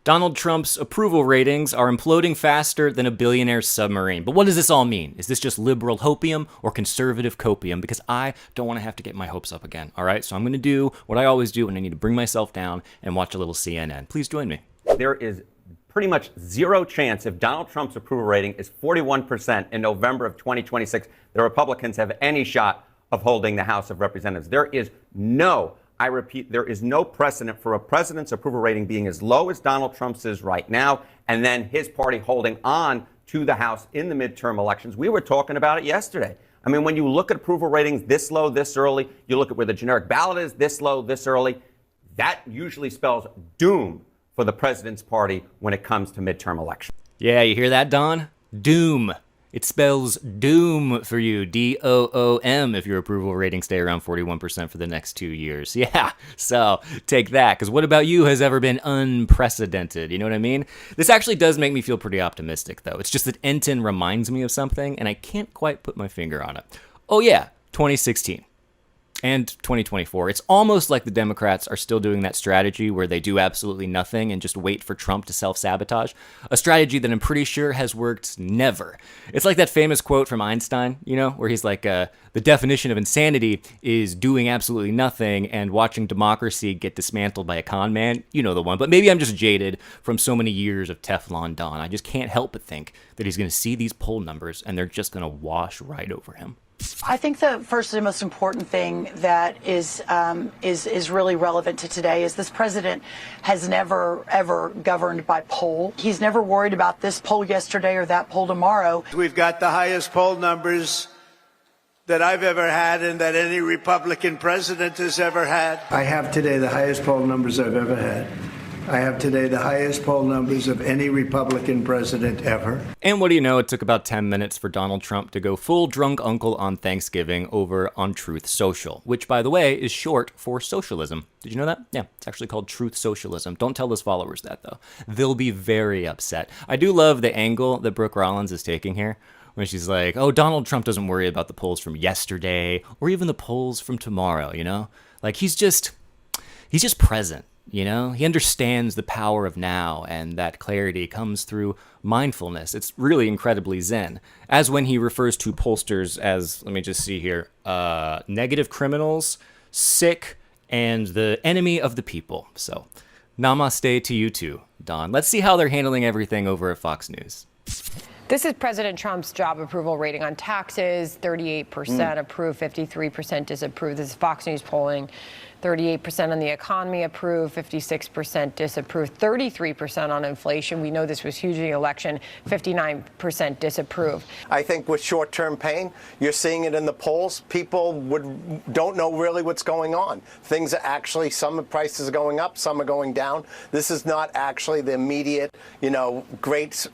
Donald Trump's approval ratings are imploding faster than a billionaire's submarine. But what does this all mean? Is this just liberal hopium or conservative copium? Because I don't want to have to get my hopes up again, all right? So I'm going to do what I always do when I need to bring myself down and watch a little CNN. Please join me. There is pretty much zero chance if Donald Trump's approval rating is 41% in November of 2026, the Republicans have any shot of holding the House of Representatives. There is no, I repeat, there is no precedent for a president's approval rating being as low as Donald Trump's is right now, and then his party holding on to the House in the midterm elections. We were talking about it yesterday. I mean, when you look at approval ratings this low, this early, you look at where the generic ballot is this low, this early, that usually spells doom for the president's party when it comes to midterm elections. Yeah, you hear that, Don? Doom. It spells doom for you, D-O-O-M, if your approval ratings stay around 41% for the next 2 years. Yeah, so take that, because what about you has ever been unprecedented? You know what I mean? This actually does make me feel pretty optimistic, though. It's just that Enton reminds me of something, and I can't quite put my finger on it. Oh yeah, 2016. And 2024. It's almost like the Democrats are still doing that strategy where they do absolutely nothing and just wait for Trump to self-sabotage. A strategy that I'm pretty sure has worked never. It's like that famous quote from Einstein, you know, where he's like, the definition of insanity is doing absolutely nothing and watching democracy get dismantled by a con man. You know the one. But maybe I'm just jaded from so many years of Teflon Don. I just can't help but think that he's going to see these poll numbers and they're just going to wash right over him. I think the first and most important thing that is really relevant to today is this president has never, ever governed by poll. He's never worried about this poll yesterday or that poll tomorrow. We've got the highest poll numbers that I've ever had and that any Republican president has ever had. I have today the highest poll numbers I've ever had. I have today the highest poll numbers of any Republican president ever. And what do you know, it took about 10 minutes for Donald Trump to go full drunk uncle on Thanksgiving over on Truth Social, which, by the way, is short for socialism. Did you know that? Yeah, it's actually called Truth Socialism. Don't tell his followers that, though. They'll be very upset. I do love the angle that Brooke Rollins is taking here, when she's like, oh, Donald Trump doesn't worry about the polls from yesterday or even the polls from tomorrow, you know? Like, he's just present. You know, he understands the power of now, and that clarity comes through mindfulness. It's really incredibly zen. As when he refers to pollsters as, let me just see here, negative criminals, sick, and the enemy of the people. So, namaste to you too, Don. Let's see how they're handling everything over at Fox News. This is President Trump's job approval rating on taxes, 38% approve, 53% disapprove. This is Fox News polling. 38% on the economy approve, 56% disapprove, 33% on inflation. We know this was huge in the election, 59% disapprove. I think with short-term pain, you're seeing it in the polls. People don't know really what's going on. Things are actually, some prices are going up, some are going down. This is not actually the immediate, great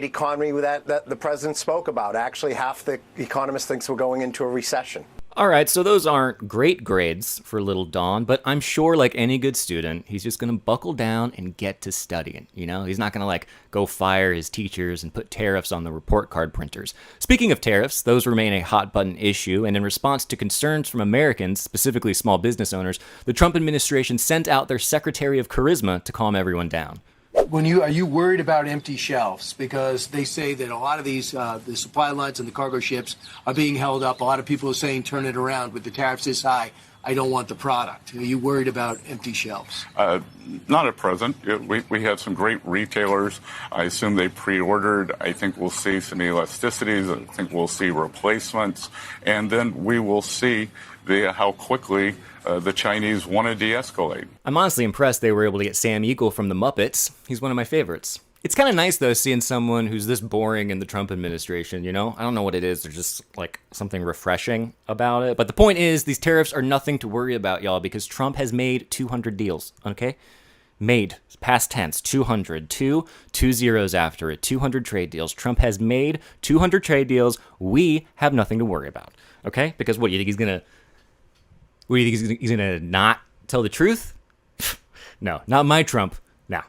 economy that the president spoke about. Actually, half the economists thinks we're going into a recession. All right, so those aren't great grades for little Don, but I'm sure like any good student, he's just going to buckle down and get to studying, you know? He's not going to go fire his teachers and put tariffs on the report card printers. Speaking of tariffs, those remain a hot button issue, and in response to concerns from Americans, specifically small business owners, the Trump administration sent out their Secretary of Charisma to calm everyone down. Are you worried about empty shelves? Because they say that a lot of these, the supply lines and the cargo ships are being held up. A lot of people are saying, turn it around. With the tariffs this high, I don't want the product. Are you worried about empty shelves? Not at present. We have some great retailers. I assume they pre-ordered. I think we'll see some elasticities. I think we'll see replacements. And then we will see how quickly the Chinese want to de-escalate. I'm honestly impressed they were able to get Sam Eagle from the Muppets. He's one of my favorites. It's kind of nice, though, seeing someone who's this boring in the Trump administration, you know? I don't know what it is. There's just, something refreshing about it. But the point is, these tariffs are nothing to worry about, y'all, because Trump has made 200 deals, okay? Made, past tense, 200, two zeros after it, 200 trade deals. Trump has made 200 trade deals. We have nothing to worry about, okay? Because what, do you think he's going to not tell the truth? No, not my Trump. No.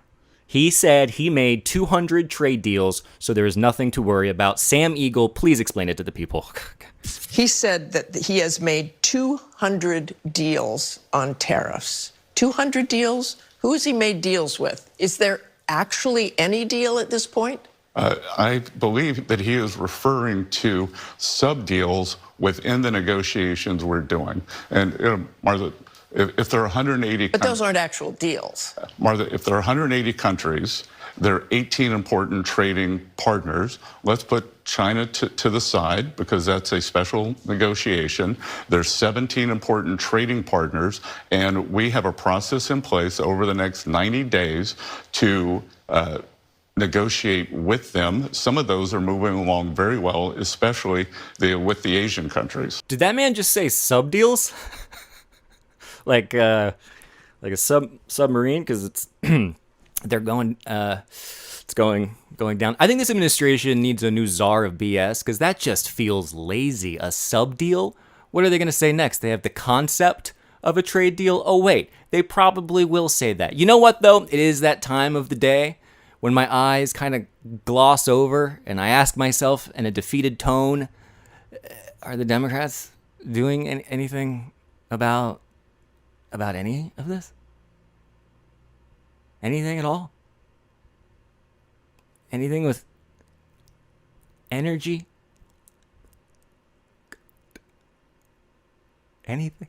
He said he made 200 trade deals, so there is nothing to worry about. Sam Eagle, please explain it to the people. He said that he has made 200 deals on tariffs. 200 deals, Who has he made deals with? Is there actually any deal at this point? I believe that he is referring to sub-deals within the negotiations we're doing. And, Martha, if there are 180... But those aren't actual deals. Martha, if there are 180 countries, there are 18 important trading partners. Let's put China to the side because that's a special negotiation. There's 17 important trading partners, and we have a process in place over the next 90 days to negotiate with them. Some of those are moving along very well, especially with the Asian countries. Did that man just say sub deals? like a submarine? Because it's they're going it's going down. I think this administration needs a new czar of BS because that just feels lazy. A sub deal? What are they going to say next? They have the concept of a trade deal. Oh wait, they probably will say that. You know what though? It is that time of the day when my eyes kind of gloss over and I ask myself in a defeated tone, are the Democrats doing anything about any of this? Anything at all? Anything with energy? Anything?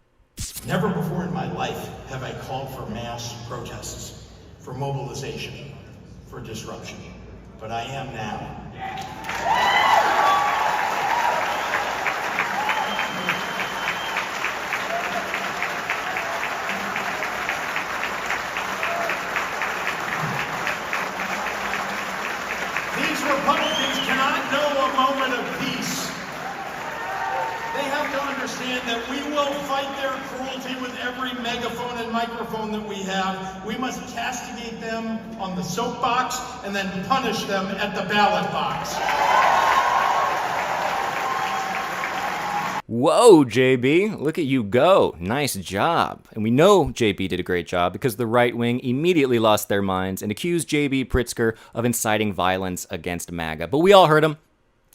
Never before in my life have I called for mass protests, for mobilization, for disruption, but I am now. These Republicans cannot know a moment of peace. They have to understand that we will fight their cruelty with every megaphone and microphone that we have. We must castigate them on the soapbox and then punish them at the ballot box. Whoa, JB, look at you go. Nice job. And we know JB did a great job because the right wing immediately lost their minds and accused JB Pritzker of inciting violence against MAGA. But we all heard him.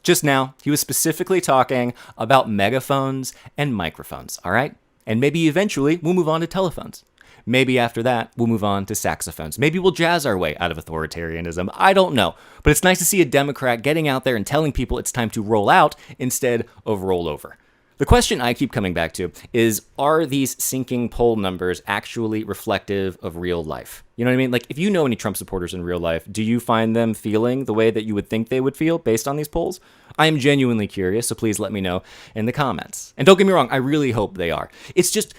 Just now, he was specifically talking about megaphones and microphones, all right? And maybe eventually we'll move on to telephones. Maybe after that, we'll move on to saxophones. Maybe we'll jazz our way out of authoritarianism. I don't know. But it's nice to see a Democrat getting out there and telling people it's time to roll out instead of roll over. The question I keep coming back to is, are these sinking poll numbers actually reflective of real life? You know what I mean? Like, if you know any Trump supporters in real life, do you find them feeling the way that you would think they would feel based on these polls? I am genuinely curious, so please let me know in the comments. And don't get me wrong, I really hope they are. It's just,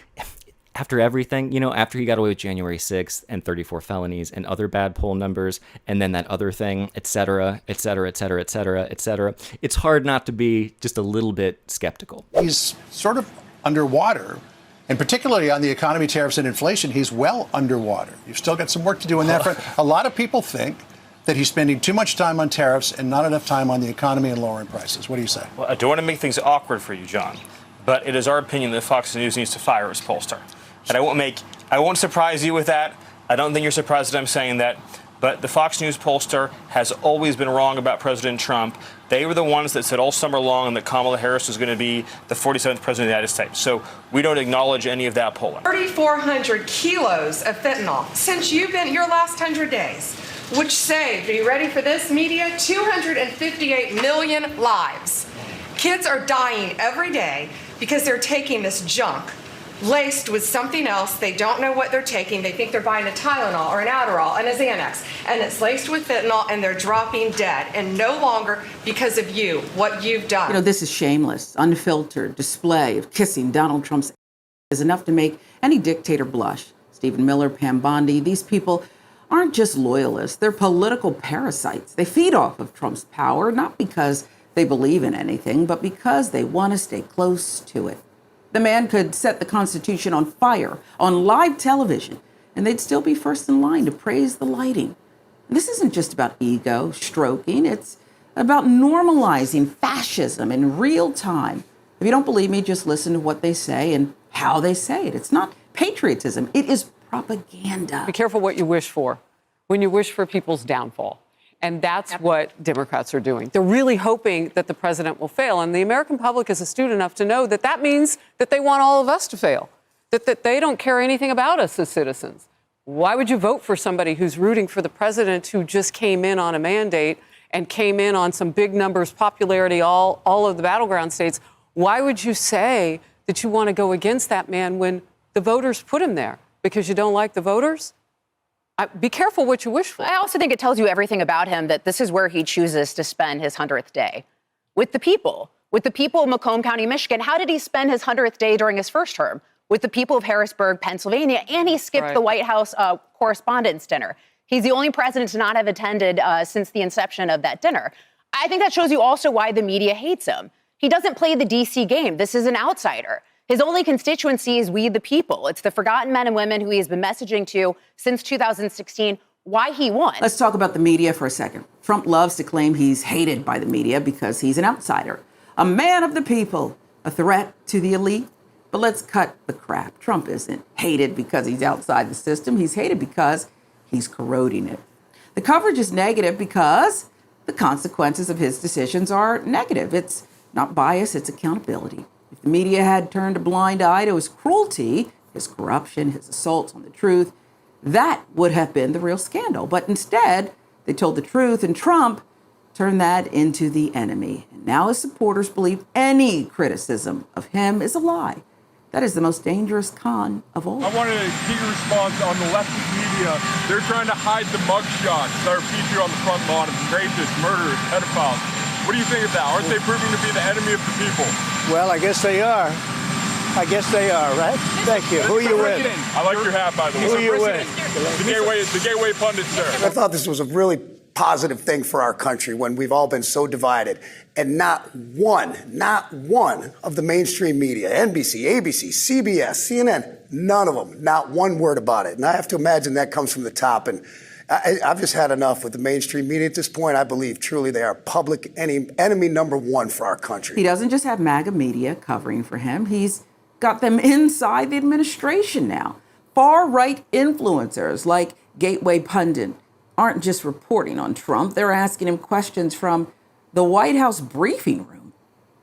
after everything, you know, after he got away with January 6th and 34 felonies and other bad poll numbers, and then that other thing, et cetera, et cetera, et cetera, et cetera, et cetera, it's hard not to be just a little bit skeptical. He's sort of underwater, and particularly on the economy, tariffs, and inflation, he's well underwater. You've still got some work to do in that front. A lot of people think that he's spending too much time on tariffs and not enough time on the economy and lowering prices. What do you say? Well, I don't want to make things awkward for you, John, but it is our opinion that Fox News needs to fire its pollster. And I won't surprise you with that. I don't think you're surprised that I'm saying that. But the Fox News pollster has always been wrong about President Trump. They were the ones that said all summer long that Kamala Harris was going to be the 47th president of the United States. So we don't acknowledge any of that polling. 3,400 kilos of fentanyl since you've been your last 100 days, which saved, are you ready for this, media? 258 million lives. Kids are dying every day because they're taking this junk laced with something else. They don't know what they're taking. They think they're buying a Tylenol or an Adderall and a Xanax, and it's laced with fentanyl, and they're dropping dead, and no longer because of you, what you've done. You know, this is shameless, unfiltered display of kissing Donald Trump's is enough to make any dictator blush. Stephen Miller, Pam Bondi, these people aren't just loyalists. They're political parasites. They feed off of Trump's power, not because they believe in anything, but because they want to stay close to it. The man could set the Constitution on fire on live television, and they'd still be first in line to praise the lighting. And this isn't just about ego stroking. It's about normalizing fascism in real time. If you don't believe me, just listen to what they say and how they say it. It's not patriotism. It is propaganda. Be careful what you wish for when you wish for people's downfall. And that's what Democrats are doing. They're really hoping that the president will fail. And the American public is astute enough to know that that means that they want all of us to fail, that they don't care anything about us as citizens. Why would you vote for somebody who's rooting for the president who just came in on a mandate and came in on some big numbers, popularity, all of the battleground states? Why would you say that you want to go against that man when the voters put him there? Because you don't like the voters? Be careful what you wish for. I also think it tells you everything about him that this is where he chooses to spend his 100th day. With the people of Macomb County, Michigan. How did he spend his 100th day during his first term? With the people of Harrisburg, Pennsylvania, and he skipped the White House Correspondents' Dinner. He's the only president to not have attended since the inception of that dinner. I think that shows you also why the media hates him. He doesn't play the DC game. This is an outsider. His only constituency is we, the people. It's the forgotten men and women who he has been messaging to since 2016, why he won. Let's talk about the media for a second. Trump loves to claim he's hated by the media because he's an outsider, a man of the people, a threat to the elite. But let's cut the crap. Trump isn't hated because he's outside the system. He's hated because he's corroding it. The coverage is negative because the consequences of his decisions are negative. It's not bias, it's accountability. If the media had turned a blind eye to his cruelty, his corruption, his assaults on the truth, that would have been the real scandal. But instead, they told the truth, and Trump turned that into the enemy. And now his supporters believe any criticism of him is a lie. That is the most dangerous con of all. I wanted to get your response on the leftist media. They're trying to hide the mugshots that are featured on the front lawn of rapists, murderers, pedophiles. What do you think of that? Aren't they proving to be the enemy of the people? Well, I guess they are. I guess they are, right? Thank you. Who you with? I like your hat, by the way. Who you with? The gateway pundit, sir. I thought this was a really positive thing for our country when we've all been so divided. And not one of the mainstream media, NBC, ABC, CBS, CNN, none of them, not one word about it. And I have to imagine that comes from the top. And I've just had enough with the mainstream media at this point. I believe truly they are public enemy number one for our country. He doesn't just have MAGA media covering for him. He's got them inside the administration now. Far-right influencers like Gateway Pundit aren't just reporting on Trump. They're asking him questions from the White House briefing room.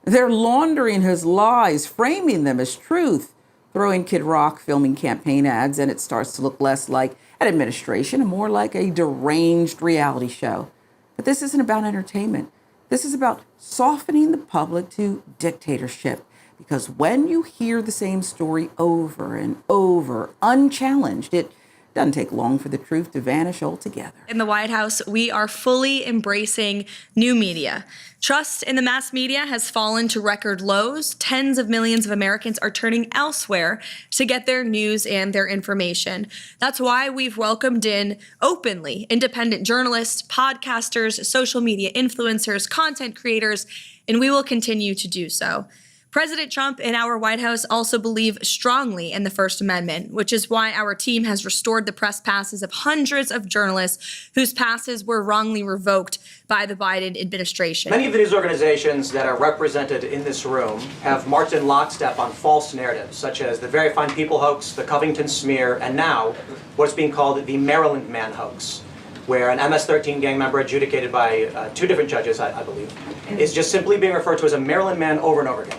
They're laundering his lies, framing them as truth, throwing Kid Rock, filming campaign ads, and it starts to look less like an administration and more like a deranged reality show. But this isn't about entertainment. This is about softening the public to dictatorship. Because when you hear the same story over and over, unchallenged, it doesn't take long for the truth to vanish altogether. In the White House, we are fully embracing new media. Trust in the mass media has fallen to record lows. Tens of millions of Americans are turning elsewhere to get their news and their information. That's why we've welcomed in openly independent journalists, podcasters, social media influencers, content creators, and we will continue to do so. President Trump and our White House also believe strongly in the First Amendment, which is why our team has restored the press passes of hundreds of journalists whose passes were wrongly revoked by the Biden administration. Many of the news organizations that are represented in this room have marched in lockstep on false narratives, such as the Very Fine People hoax, the Covington smear, and now what's being called the Maryland Man hoax, where an MS-13 gang member adjudicated by two different judges, I believe, is just simply being referred to as a Maryland man over and over again.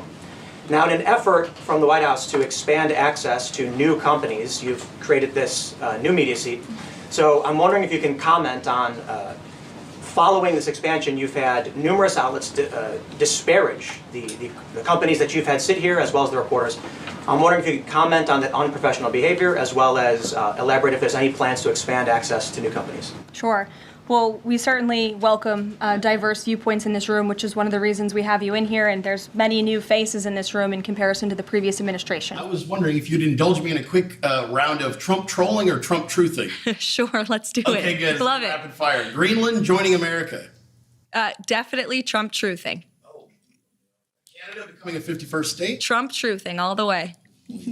Now, in an effort from the White House to expand access to new companies, you've created this new media seat. So I'm wondering if you can comment on, following this expansion, you've had numerous outlets disparage the companies that you've had sit here, as well as the reporters. I'm wondering if you could comment on the unprofessional behavior, as well as elaborate if there's any plans to expand access to new companies. Sure. Well, we certainly welcome diverse viewpoints in this room, which is one of the reasons we have you in here, and there's many new faces in this room in comparison to the previous administration. I was wondering if you'd indulge me in a quick round of Trump trolling or Trump truthing. Sure, let's do it. Okay, good. Love it. Rapid fire. Greenland joining America. Definitely Trump truthing. Canada becoming a 51st state. Trump truthing all the way.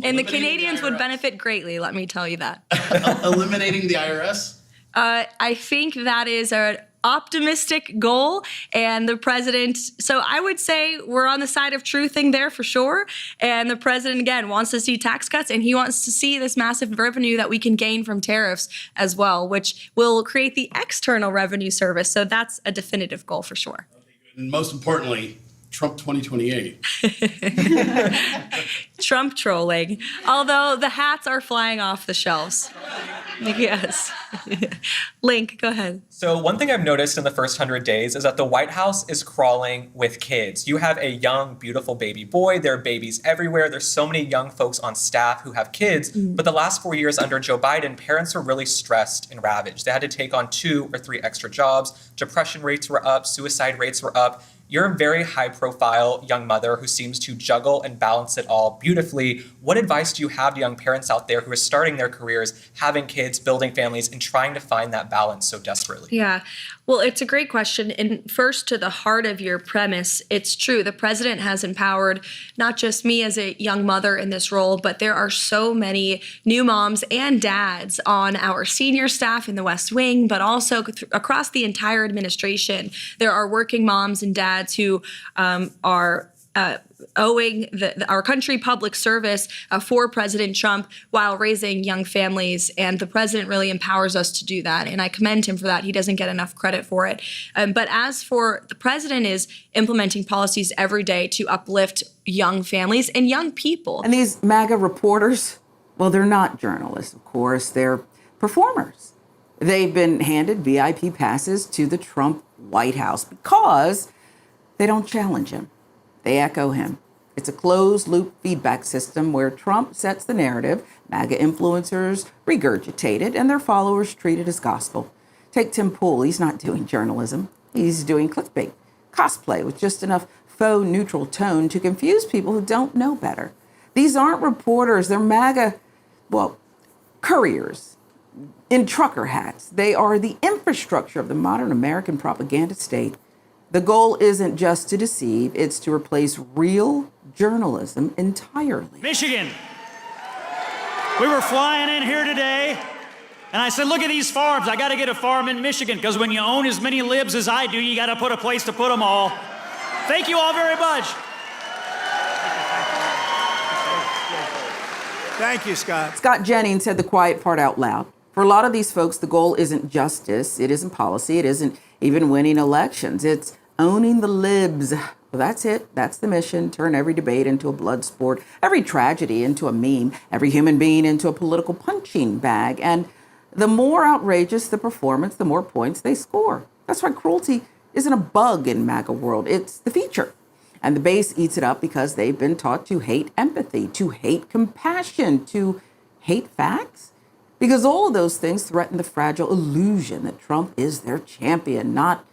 And the Canadians would benefit greatly, let me tell you that. Eliminating the IRS. I think that is an optimistic goal, and the president, so I would say we're on the side of truthing there for sure, and the president, again, wants to see tax cuts, and he wants to see this massive revenue that we can gain from tariffs as well, which will create the external revenue service, so that's a definitive goal for sure. And most importantly, Trump 2028. Trump trolling. Although the hats are flying off the shelves. Yes. Link, go ahead. So one thing I've noticed in the first 100 days is that the White House is crawling with kids. You have a young, beautiful baby boy. There are babies everywhere. There's so many young folks on staff who have kids. But the last 4 years under Joe Biden, parents were really stressed and ravaged. They had to take on 2 or 3 extra jobs. Depression rates were up. Suicide rates were up. You're a very high-profile young mother who seems to juggle and balance it all beautifully. What advice do you have to young parents out there who are starting their careers, having kids, building families, and trying to find that balance so desperately? Yeah, well, it's a great question. And first, to the heart of your premise, it's true. The president has empowered not just me as a young mother in this role, but there are so many new moms and dads on our senior staff in the West Wing, but also across the entire administration. There are working moms and dads who are owing our country public service for President Trump while raising young families. And the president really empowers us to do that. And I commend him for that. He doesn't get enough credit for it. But as for the president is implementing policies every day to uplift young families and young people. And these MAGA reporters, well, they're not journalists, of course. They're performers. They've been handed VIP passes to the Trump White House because they don't challenge him. They echo him. It's a closed-loop feedback system where Trump sets the narrative, MAGA influencers regurgitate it, and their followers treat it as gospel. Take Tim Pool. He's not doing journalism. He's doing clickbait, cosplay with just enough faux neutral tone to confuse people who don't know better. These aren't reporters. They're MAGA, well, couriers in trucker hats. They are the infrastructure of the modern American propaganda state. The goal isn't just to deceive, it's to replace real journalism entirely. Michigan. We were flying in here today, and I said, look at these farms. I got to get a farm in Michigan, because when you own as many libs as I do, you got to put a place to put them all. Thank you all very much. Thank you, Scott. Scott Jennings said the quiet part out loud. For a lot of these folks, the goal isn't justice, it isn't policy, it isn't even winning elections. It's owning the libs. Well, that's it. That's the mission. Turn every debate into a blood sport, every tragedy into a meme, every human being into a political punching bag. And the more outrageous the performance, the more points they score. That's why cruelty isn't a bug in MAGA world. It's the feature. And the base eats it up because they've been taught to hate empathy, to hate compassion, to hate facts. Because all of those things threaten the fragile illusion that Trump is their champion, not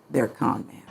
their con man.